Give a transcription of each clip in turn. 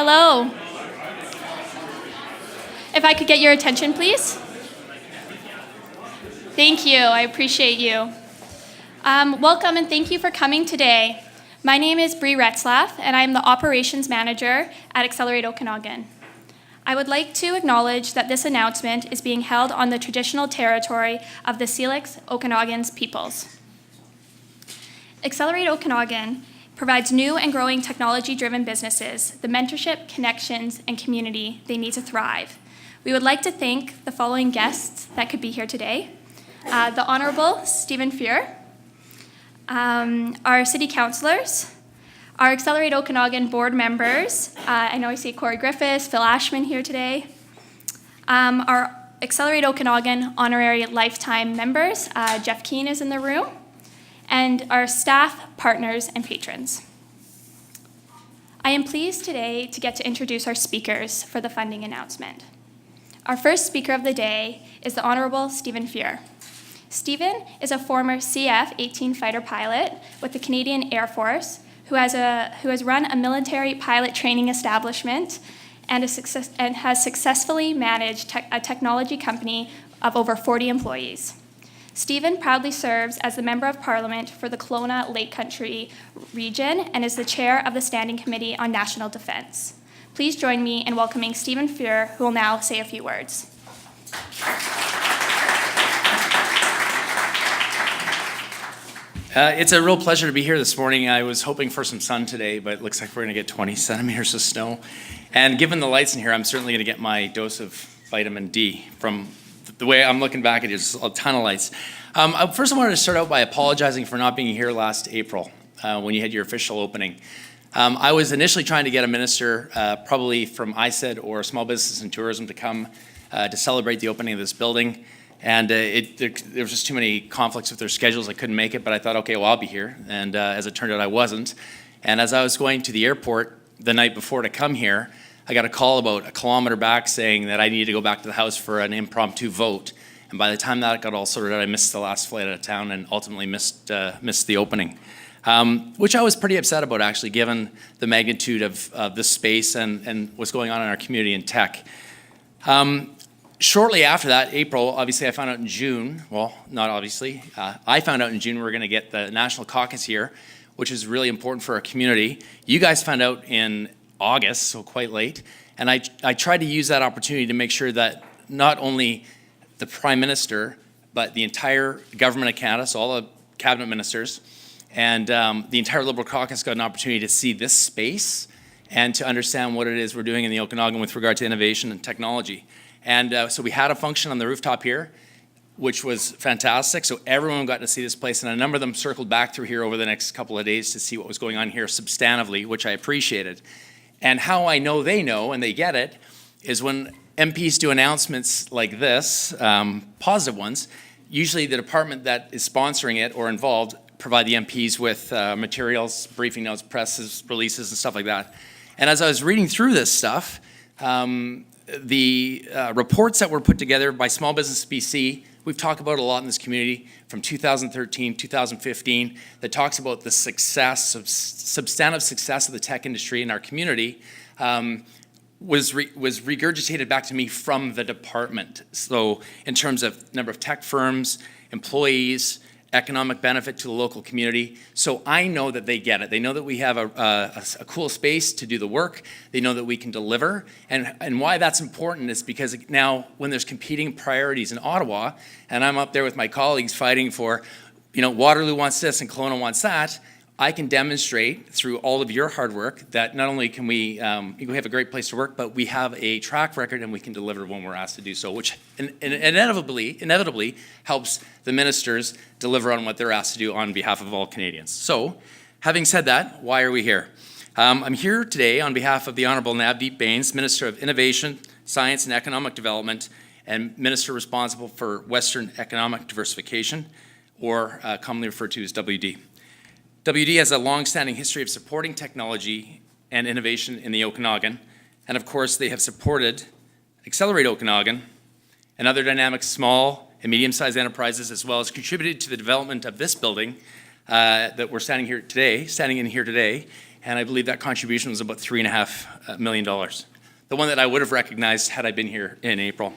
Hello. If I could get your attention, please. Thank you. I appreciate you. Welcome and thank you for coming today. My name is Bree Retzlaff, and I'm the Operations Manager at Accelerate Okanagan. I would like to acknowledge that this announcement is being held on the traditional territory of the Syilx Okanagans peoples. Accelerate Okanagan provides new and growing technology-driven businesses the mentorship, connections, and community they need to thrive. We would like to thank the following guests that could be here today. The Honourable Stephen Fuhr, our City Councillors, our Accelerate Okanagan board members. I know I see Corey Griffiths, Phil Ashman here today. Our Accelerate Okanagan honorary lifetime members, Jeff Keane is in the room, and our staff, partners, and patrons. I am pleased today to get to introduce our speakers for the funding announcement. Our first speaker of the day is the Honourable Stephen Fuhr. Stephen is a former CF-18 fighter pilot with the Canadian Air Force who has run a military pilot training establishment and has successfully managed a technology company of over 40 employees. Stephen proudly serves as the Member of Parliament for the Kelowna-Lake Country region and is the chair of the Standing Committee on National Defence. Please join me in welcoming Stephen Fuhr, who will now say a few words. It's a real pleasure to be here this morning. I was hoping for some sun today, but it looks like we're going to get 20 centimeters of snow. And given the lights in here, I'm certainly going to get my dose of vitamin D. From the way I'm looking back at it, there's a ton of lights. First, I wanted to start out by apologizing for not being here last April when you had your official opening. I was initially trying to get a minister, probably from ISED or Small Business and Tourism, to come to celebrate the opening of this building. And there was just too many conflicts with their schedules. I couldn't make it, but I thought, okay, well, I'll be here. And as it turned out, I wasn't. And as I was going to the airport the night before to come here, I got a call about a kilometer back saying that I needed to go back to the house for an impromptu vote. And by the time that got all sorted out, I missed the last flight out of town and ultimately missed the opening, which I was pretty upset about, actually, given the magnitude of this space and what's going on in our community in tech. Shortly after that, April, obviously I found out in June, well, not obviously, I found out in June we were going to get the National Caucus here, which is really important for our community. You guys found out in August, so quite late, and I tried to use that opportunity to make sure that not only the Prime Minister, but the entire government of Canada, so all the cabinet ministers, and the entire Liberal caucus got an opportunity to see this space and to understand what it is we're doing in the Okanagan with regard to innovation and technology. And so we had a function on the rooftop here, which was fantastic. So everyone got to see this place, and a number of them circled back through here over the next couple of days to see what was going on here substantively, which I appreciated. And how I know they know and they get it is when MPs do announcements like this, positive ones, usually the department that is sponsoring it or involved provide the MPs with materials, briefing notes, press releases, and stuff like that. And as I was reading through this stuff, the reports that were put together by Small Business BC, we've talked about a lot in this community from 2013, 2015, that talks about the substantive success of the tech industry in our community, was regurgitated back to me from the department. So in terms of number of tech firms, employees, economic benefit to the local community. So I know that they get it. They know that we have a cool space to do the work. They know that we can deliver. And why that's important is because now when there's competing priorities in Ottawa, and I'm up there with my colleagues fighting for, Waterloo wants this and Kelowna wants that, I can demonstrate through all of your hard work that not only can we have a great place to work, but we have a track record and we can deliver when we're asked to do so, which inevitably helps the ministers deliver on what they're asked to do on behalf of all Canadians. So, having said that, why are we here? I'm here today on behalf of the Honourable Navdeep Bains, Minister of Innovation, Science and Economic Development, and Minister responsible for Western Economic Diversification, or commonly referred to as WD. WD has a long-standing history of supporting technology and innovation in the Okanagan, and of course they have supported Accelerate Okanagan and other dynamic small and medium-sized enterprises, as well as contributed to the development of this building that we're standing in here today, and I believe that contribution was about $3.5 million. The one that I would have recognized had I been here in April.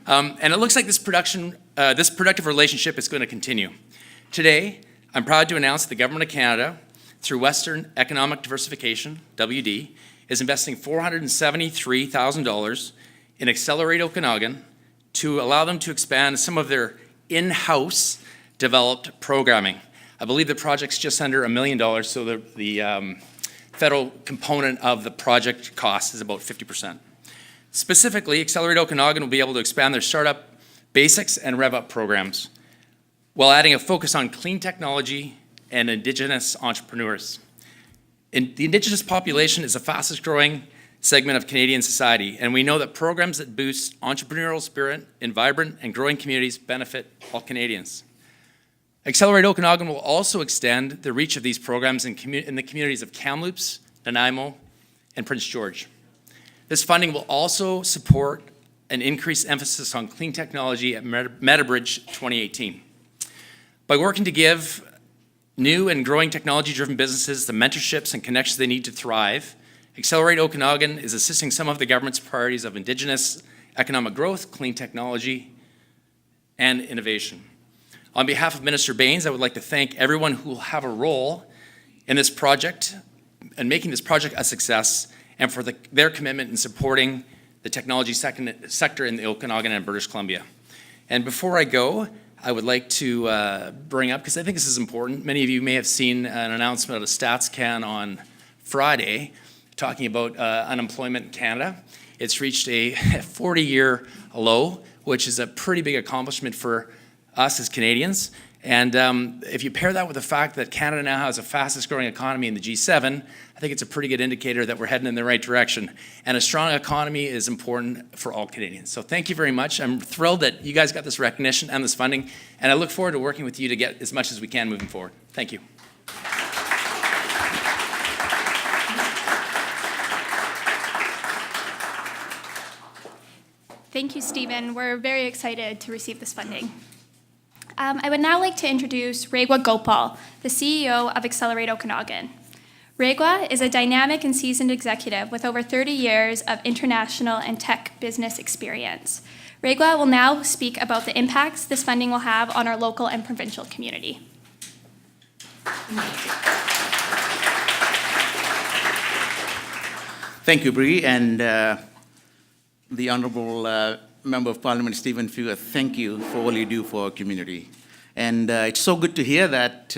And it looks like this productive relationship is going to continue. Today, I'm proud to announce that the Government of Canada, through Western Economic Diversification, WD, is investing $473,000 in Accelerate Okanagan to allow them to expand some of their in-house developed programming. I believe the project's just under $1 million, so the federal component of the project cost is about 50%. Specifically, Accelerate Okanagan will be able to expand their startup basics and rev-up programs while adding a focus on clean technology and Indigenous entrepreneurs. The Indigenous population is the fastest growing segment of Canadian society, and we know that programs that boost entrepreneurial spirit in vibrant and growing communities benefit all Canadians. Accelerate Okanagan will also extend the reach of these programs in the communities of Kamloops, Nanaimo, and Prince George. This funding will also support an increased emphasis on clean technology at Metabridge 2018. By working to give new and growing technology-driven businesses the mentorships and connections they need to thrive, Accelerate Okanagan is assisting some of the government's priorities of Indigenous economic growth, clean technology, and innovation. On behalf of Minister Bains, I would like to thank everyone who will have a role in this project and making this project a success, and for their commitment in supporting the technology sector in the Okanagan and British Columbia. And before I go, I would like to bring up, because I think this is important, many of you may have seen an announcement out of StatsCan on Friday talking about unemployment in Canada. It's reached a 40-year low, which is a pretty big accomplishment for us as Canadians. And if you pair that with the fact that Canada now has the fastest growing economy in the G7, I think it's a pretty good indicator that we're heading in the right direction. And a strong economy is important for all Canadians. So thank you very much. I'm thrilled that you guys got this recognition and this funding, and I look forward to working with you to get as much as we can moving forward. Thank you. Thank you, Stephen. We're very excited to receive this funding. I would now like to introduce Regwa Gopal, the CEO of Accelerate Okanagan. Regwa is a dynamic and seasoned executive with over 30 years of international and tech business experience. Regwa will now speak about the impacts this funding will have on our local and provincial community. Thank you, Bree, and the Honourable Member of Parliament, Stephen Fuhr, thank you for all you do for our community. And it's so good to hear that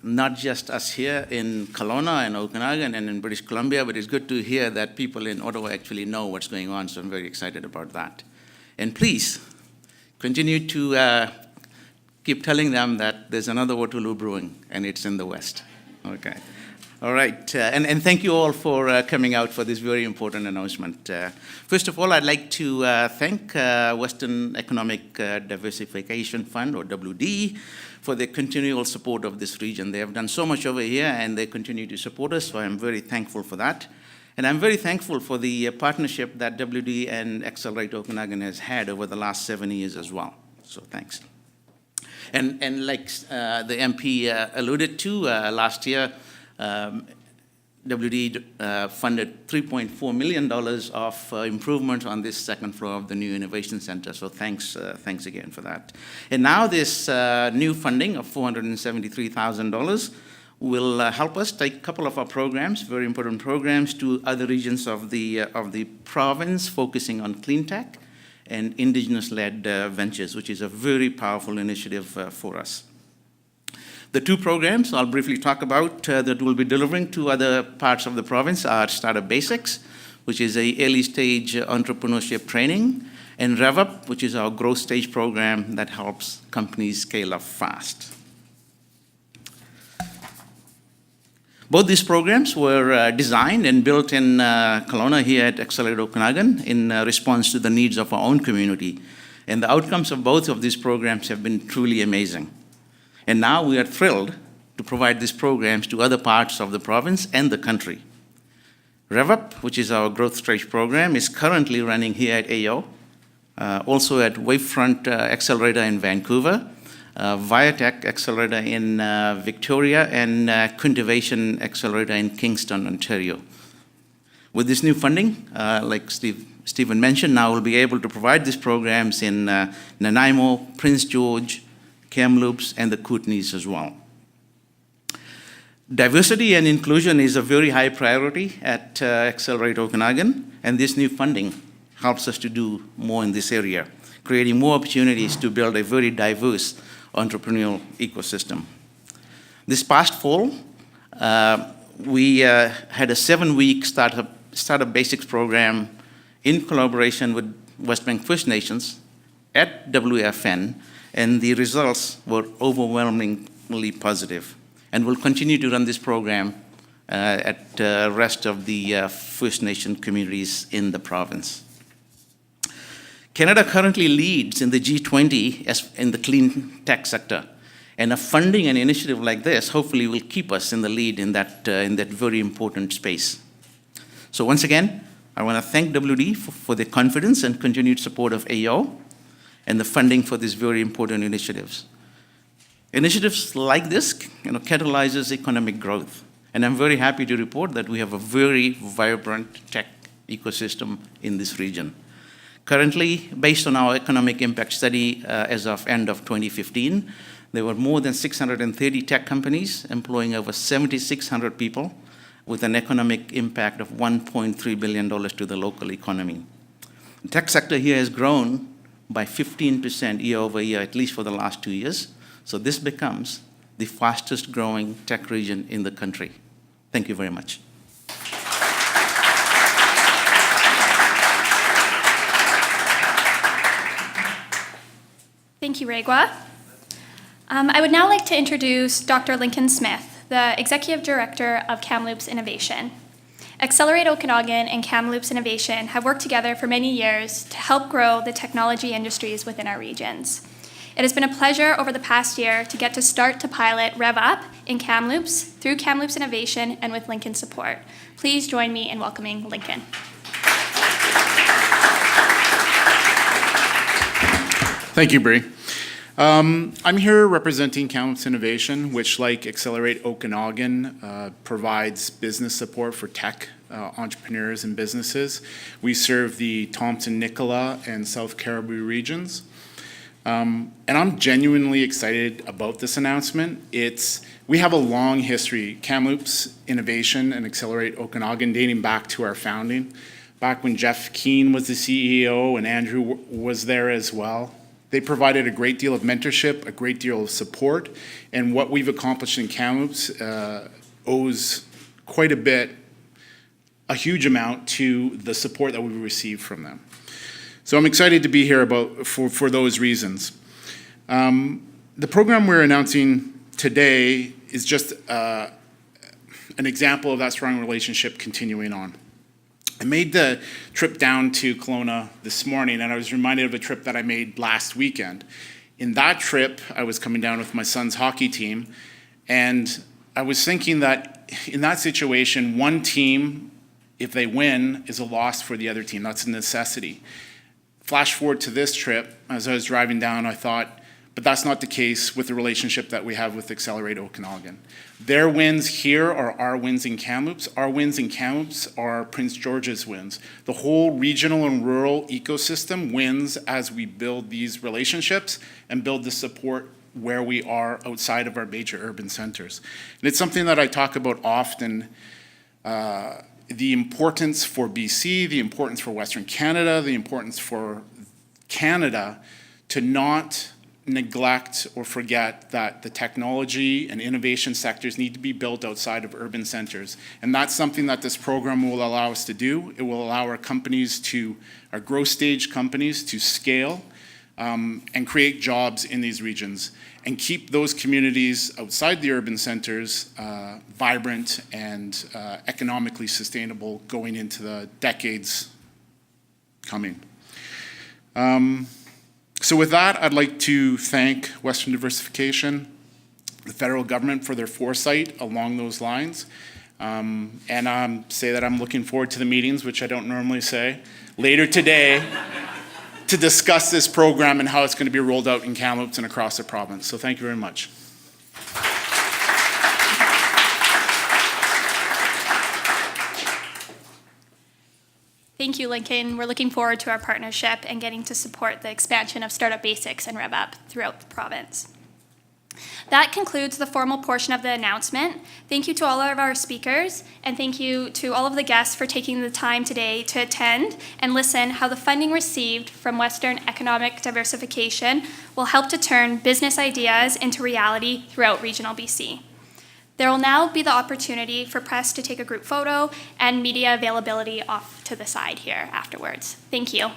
not just us here in Kelowna and Okanagan and in British Columbia, but it's good to hear that people in Ottawa actually know what's going on, so I'm very excited about that. And please, continue to keep telling them that there's another Waterloo brewing, and it's in the West. Okay. All right, and thank you all for coming out for this very important announcement. First of all, I'd like to thank Western Economic Diversification Fund, or WD, for their continual support of this region. They have done so much over here, and they continue to support us, so I'm very thankful for that. And I'm very thankful for the partnership that WD and Accelerate Okanagan has had over the last 7 years as well, so thanks. And like the MP alluded to, last year, WD funded $3.4 million of improvement on this second floor of the new Innovation Center. So thanks again for that. And now this new funding of $473,000 will help us take a couple of our programs, very important programs, to other regions of the province, focusing on clean tech and Indigenous-led ventures, which is a very powerful initiative for us. The two programs I'll briefly talk about that we'll be delivering to other parts of the province are Startup Basics, which is a early stage entrepreneurship training, and RevUp, which is our growth stage program that helps companies scale up fast. Both these programs were designed and built in Kelowna here at Accelerate Okanagan in response to the needs of our own community. And the outcomes of both of these programs have been truly amazing. And now we are thrilled to provide these programs to other parts of the province and the country. RevUp, which is our growth stage program, is currently running here at AO, also at Wavefront Accelerator in Vancouver, Viatech Accelerator in Victoria, and Cultivation Accelerator in Kingston, Ontario. With this new funding, like Stephen mentioned, now we'll be able to provide these programs in Nanaimo, Prince George, Kamloops, and the Kootenays as well. Diversity and inclusion is a very high priority at Accelerate Okanagan, and this new funding helps us to do more in this area, creating more opportunities to build a very diverse entrepreneurial ecosystem. This past fall, we had a 7-week startup basics program in collaboration with West Bank First Nations at WFN, and the results were overwhelmingly positive. And we'll continue to run this program at the rest of the First Nation communities in the province. Canada currently leads in the G20 in the clean tech sector, and a funding an initiative like this hopefully will keep us in the lead in that very important space. So once again, I want to thank WD for the confidence and continued support of AO and the funding for these very important initiatives. Initiatives like this, catalyzes economic growth, and I'm very happy to report that we have a very vibrant tech ecosystem in this region. Currently, based on our economic impact study as of end of 2015, there were more than 630 tech companies employing over 7,600 people with an economic impact of $1.3 billion to the local economy. The tech sector here has grown by 15% year over year, at least for the last 2 years. So this becomes the fastest growing tech region in the country. Thank you very much. Thank you, Regwa. I would now like to introduce Dr. Lincoln Smith, the Executive Director of Kamloops Innovation. Accelerate Okanagan and Kamloops Innovation have worked together for many years to help grow the technology industries within our regions. It has been a pleasure over the past year to get to start to pilot Rev Up in Kamloops through Kamloops Innovation and with Lincoln's support. Please join me in welcoming Lincoln. Thank you, Bree. I'm here representing Kamloops Innovation, which, like Accelerate Okanagan, provides business support for tech entrepreneurs and businesses. We serve the Thompson-Nicola and South Cariboo regions. And I'm genuinely excited about this announcement. We have a long history, Kamloops Innovation and Accelerate Okanagan, dating back to our founding, back when Jeff Keane was the CEO and Andrew was there as well. They provided a great deal of mentorship, a great deal of support, and what we've accomplished in Kamloops owes quite a huge amount to the support that we've received from them. So I'm excited to be here for those reasons. The program we're announcing today is just an example of that strong relationship continuing on. I made the trip down to Kelowna this morning, and I was reminded of a trip that I made last weekend. In that trip, I was coming down with my son's hockey team, and I was thinking that in that situation, one team, if they win, is a loss for the other team. That's a necessity. Flash forward to this trip, as I was driving down, I thought, but that's not the case with the relationship that we have with Accelerate Okanagan. Their wins here are our wins in Kamloops. Our wins in Kamloops are Prince George's wins. The whole regional and rural ecosystem wins as we build these relationships and build the support where we are outside of our major urban centers. And it's something that I talk about often, the importance for BC, the importance for Western Canada, the importance for Canada to not neglect or forget that the technology and innovation sectors need to be built outside of urban centers. And that's something that this program will allow us to do. It will allow our growth stage companies to scale and create jobs in these regions and keep those communities outside the urban centers vibrant and economically sustainable going into the decades coming. So with that, I'd like to thank Western Diversification, the federal government for their foresight along those lines, and say that I'm looking forward to the meetings, which I don't normally say, later today to discuss this program and how it's going to be rolled out in Kamloops and across the province. So thank you very much. Thank you, Lincoln. We're looking forward to our partnership and getting to support the expansion of Startup Basics and RevUp throughout the province. That concludes the formal portion of the announcement. Thank you to all of our speakers, and thank you to all of the guests for taking the time today to attend and listen how the funding received from Western Economic Diversification will help to turn business ideas into reality throughout regional BC. There will now be the opportunity for press to take a group photo and media availability off to the side here afterwards. Thank you.